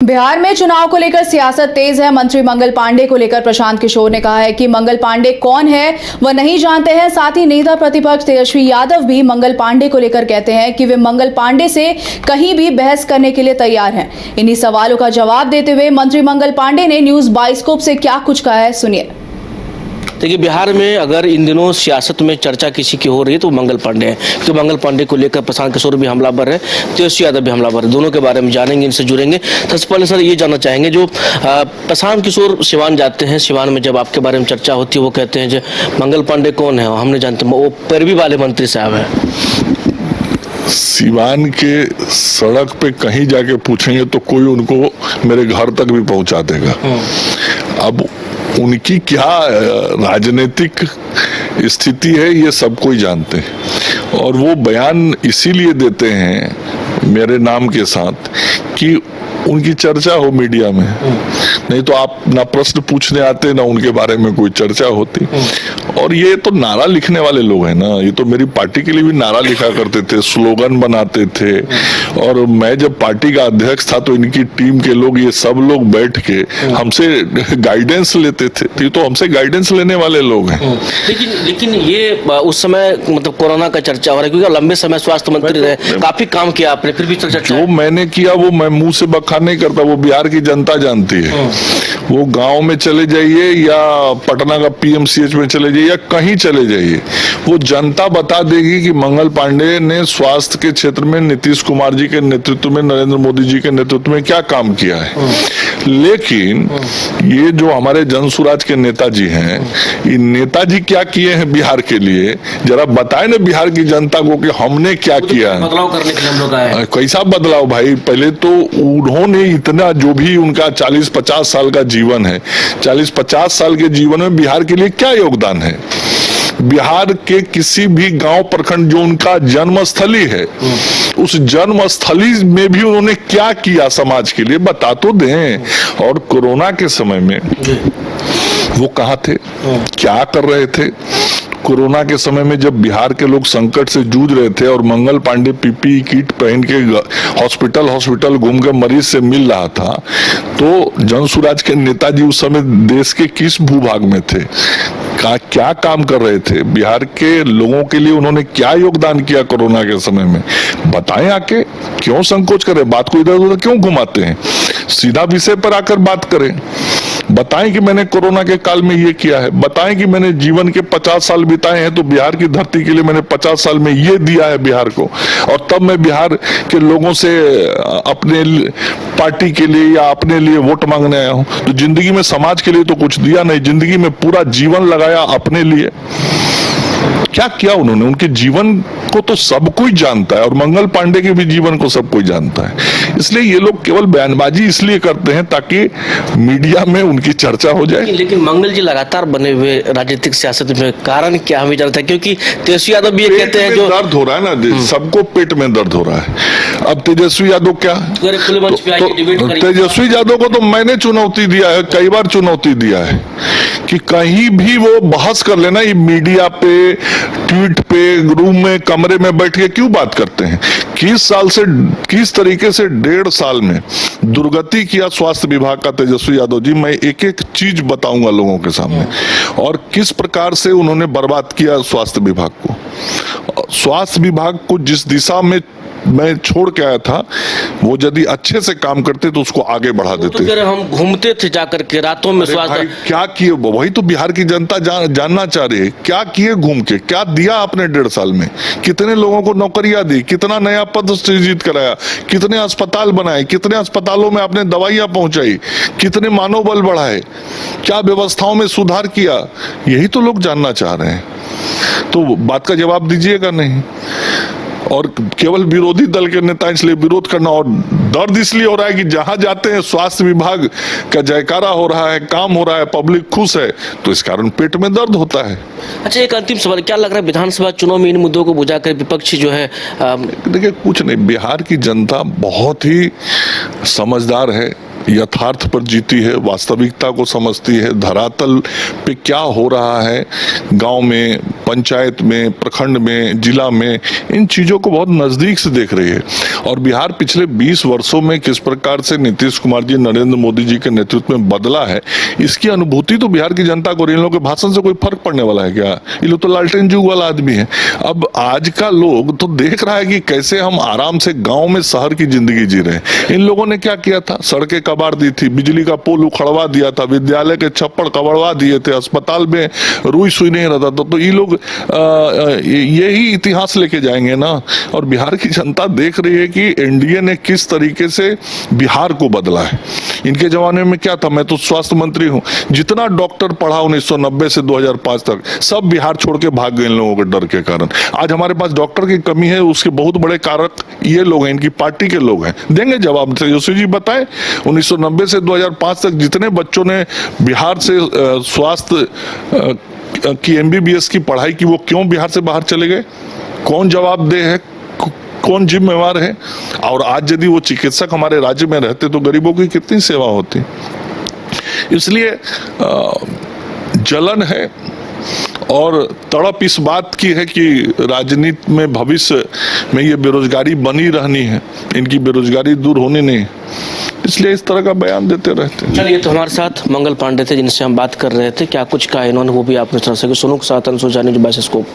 बिहार में चुनाव को लेकर सियासत तेज है। मंत्री मंगल पांडे को लेकर प्रशांत किशोर ने कहा है कि मंगल पांडे कौन है वह नहीं जानते हैं। साथ ही नेता प्रतिपक्ष तेजस्वी यादव भी मंगल पांडे को लेकर कहते हैं कि वे मंगल पांडे से कहीं भी बहस करने के लिए तैयार हैं। इन्हीं सवालों का जवाब देते हुए मंत्री मंगल पांडे ने न्यूज बाइस्कोप से क्या कुछ कहा है, सुनिए। देखिए, बिहार में अगर इन दिनों सियासत में चर्चा किसी की हो रही है तो मंगल पांडे हैं। तो मंगल पांडे को लेकर प्रशांत किशोर भी हमलावर है, तेजस्वी यादव भी हमलावर है। दोनों के बारे में जानेंगे, इनसे जुड़ेंगे। सबसे पहले सर ये जानना चाहेंगे, जो प्रशांत किशोर सिवान जाते हैं, सिवान में जब आपके बारे में चर्चा होती है वो कहते हैं जो मंगल पांडे कौन है हम नहीं जानते, वो पैरवी वाले मंत्री साहब हैं। सिवान के सड़क पे कहीं जाके पूछेंगे तो कोई उनको मेरे घर तक भी पहुंचा देगा। अब उनकी क्या राजनीतिक स्थिति है ये सब कोई जानते हैं, और वो बयान इसीलिए देते हैं मेरे नाम के साथ कि उनकी चर्चा हो मीडिया में। नहीं तो आप ना प्रश्न पूछने आते ना उनके बारे में कोई चर्चा होती। और ये तो नारा लिखने वाले लोग हैं ना, ये तो मेरी पार्टी के लिए भी नारा लिखा करते थे, स्लोगन बनाते थे। और मैं जब पार्टी का अध्यक्ष था तो इनकी टीम के लोग, ये सब लोग बैठ के हमसे गाइडेंस लेते थे। ये तो हमसे गाइडेंस लेने वाले लोग हैं। लेकिन ये उस समय मतलब कोरोना का चर्चा हो रहा है, क्योंकि लंबे समय स्वास्थ्य मंत्री रहे, काफी काम किया आपने, फिर भी चर्चा जो मैंने किया वो मैं मुंह से बखान नहीं करता, वो बिहार की जनता जानती है। वो गांव में चले जाइए या पटना का पीएमसीएच में चले जाइए या कहीं चले जाइए, वो जनता बता देगी कि मंगल पांडे ने स्वास्थ्य के क्षेत्र में नीतीश कुमार जी के नेतृत्व में, नरेंद्र मोदी जी के नेतृत्व में क्या काम किया है। लेकिन ये जो हमारे जनसुराज के नेताजी हैं, ये नेताजी क्या किए हैं बिहार के लिए, जरा बताएं ना बिहार की जनता को कि हमने क्या किया है। बदलाव करने के लिए हम लोग आए। कैसा बदलाव भाई? पहले तो उन्होंने इतना, जो भी उनका 40-50 साल का जीवन है, 40-50 साल के जीवन में बिहार के लिए क्या योगदान है। बिहार के किसी भी गांव प्रखंड जो उनका जन्मस्थली है, उस जन्मस्थली में भी उन्होंने क्या किया समाज के लिए, बता तो दें। और कोरोना के समय में वो कहाँ थे, क्या कर रहे थे। कोरोना के समय में जब बिहार के लोग संकट से जूझ रहे थे और मंगल पांडे पीपीई किट पहन के हॉस्पिटल घूम के मरीज से मिल रहा था, तो जनसुराज के नेताजी उस समय देश के किस भूभाग में थे, क्या काम कर रहे थे, बिहार के लोगों के लिए उन्होंने क्या योगदान किया कोरोना के समय में, बताएं आके। क्यों संकोच करें, बात को इधर उधर क्यों घुमाते हैं, सीधा विषय पर आकर बात करें। बताएं कि मैंने कोरोना के काल में ये किया है, बताएं कि मैंने जीवन के 50 साल बिताए हैं तो बिहार की धरती के लिए मैंने 50 साल में ये दिया है बिहार को, और तब मैं बिहार के लोगों से अपने पार्टी के लिए या अपने लिए वोट मांगने आया हूं। तो जिंदगी में समाज के लिए तो कुछ दिया नहीं, जिंदगी में पूरा जीवन लगाया अपने लिए। क्या किया उन्होंने, उनके जीवन को तो सब कोई जानता है, और मंगल पांडे के भी जीवन को सब कोई जानता है। इसलिए ये लोग केवल बयानबाजी इसलिए करते हैं ताकि मीडिया में उनकी चर्चा हो जाए। लेकिन मंगल जी लगातार बने हुए राजनीतिक सियासत में, कारण क्या हमें जानता है, क्योंकि तेजस्वी यादव भी ये कहते हैं जो दर्द हो रहा है ना, सबको पेट में दर्द हो रहा है। अब तेजस्वी यादव क्या, तेजस्वी यादव को तो मैंने चुनौती दिया है, कई बार चुनौती दिया है कि कहीं भी वो बहस कर लेना, ये मीडिया पे, ट्वीट पे, रूम में, कमरे में बैठ के क्यों बात करते हैं। किस तरीके से 1.5 साल में दुर्गति किया स्वास्थ्य विभाग का तेजस्वी यादव जी, मैं एक एक चीज बताऊंगा लोगों के सामने, और किस प्रकार से उन्होंने बर्बाद किया स्वास्थ्य विभाग को। स्वास्थ्य विभाग को जिस दिशा में मैं छोड़ के आया था, वो यदि अच्छे से काम करते तो उसको आगे बढ़ा देते। तो हम घूमते थे जाकर के रातों में स्वास्थ्य, क्या किए वही तो बिहार की जनता जानना चाह रही है। क्या किए घूम के, क्या दिया आपने 1.5 साल में, कितने लोगों को नौकरियां दी, कितना नया पद सृजित कराया, कितने अस्पताल बनाए, कितने अस्पतालों में आपने दवाइयां पहुंचाई, कितने मानव बल बढ़ाए, क्या व्यवस्थाओं में सुधार किया, यही तो लोग जानना चाह रहे हैं। तो बात का जवाब दीजिएगा नहीं, और केवल विरोधी दल के नेता इसलिए विरोध करना, और दर्द इसलिए हो रहा है कि जहां जाते हैं स्वास्थ्य विभाग का जयकारा हो रहा है, काम हो रहा है, पब्लिक खुश है, तो इस कारण पेट में दर्द होता है। अच्छा, एक अंतिम सवाल, क्या लग रहा है विधानसभा चुनाव में इन मुद्दों को बुझाकर विपक्षी जो है देखिए कुछ नहीं, बिहार की जनता बहुत ही समझदार है, यथार्थ पर जीती है, वास्तविकता को समझती है, धरातल पे क्या हो रहा है गांव में, पंचायत में, प्रखंड में, जिला में इन चीजों को बहुत नजदीक से देख रही है। और बिहार पिछले 20 वर्षों में किस प्रकार से नीतीश कुमार जी, नरेंद्र मोदी जी के नेतृत्व में बदला है, इसकी अनुभूति तो बिहार की जनता को, इन लोगों के भाषण से कोई फर्क पड़ने वाला है क्या? ये लोग तो लालटेन जुग वाला आदमी है। अब आज का लोग तो देख रहा है कि कैसे हम आराम से गांव में शहर की जिंदगी जी रहे हैं। इन लोगों ने क्या किया था? सड़कें कबाड़ दी थी, बिजली का पोल उखड़वा दिया था, विद्यालय के छप्पड़ कबड़वा दिए थे, अस्पताल में रुई सुई नहीं रहता था। तो ये लोग यही इतिहास लेके जाएंगे ना। और बिहार की जनता देख रही है कि एनडीए ने किस तरीके से बिहार को बदला है। इनके जमाने में क्या था? मैं तो स्वास्थ्य मंत्री हूं, जितना डॉक्टर पढ़ा 1990 से 2005 तक सब बिहार छोड़ के भाग गए इन लोगों के डर के कारण। आज हमारे पास डॉक्टर की कमी है, उसके बहुत बड़े कारक ये लोग हैं, इनकी पार्टी के लोग हैं। देंगे जवाब। तेजस्वी जी बताए 1990 से 2005 तक जितने बच्चों ने बिहार से स्वास्थ्य की एमबीबीएस की पढ़ाई की, वो क्यों बिहार से बाहर चले गए? कौन जवाबदेह है? कौन जिम्मेवार है? और आज यदि वो चिकित्सक हमारे राज्य में रहते तो गरीबों की कितनी सेवा होती। इसलिए जलन है और तड़प इस बात की है कि राजनीति में भविष्य में ये बेरोजगारी बनी रहनी है, इनकी बेरोजगारी दूर होनी नहीं, इसलिए इस तरह का बयान देते रहते हैं। चलिए, तो हमारे साथ मंगल पांडे थे जिनसे हम बात कर रहे थे। क्या कुछ कहा इन्होंने वो भी आपने सुन सके। सुनो के साथ अंशु जानी जो बाइस्कोप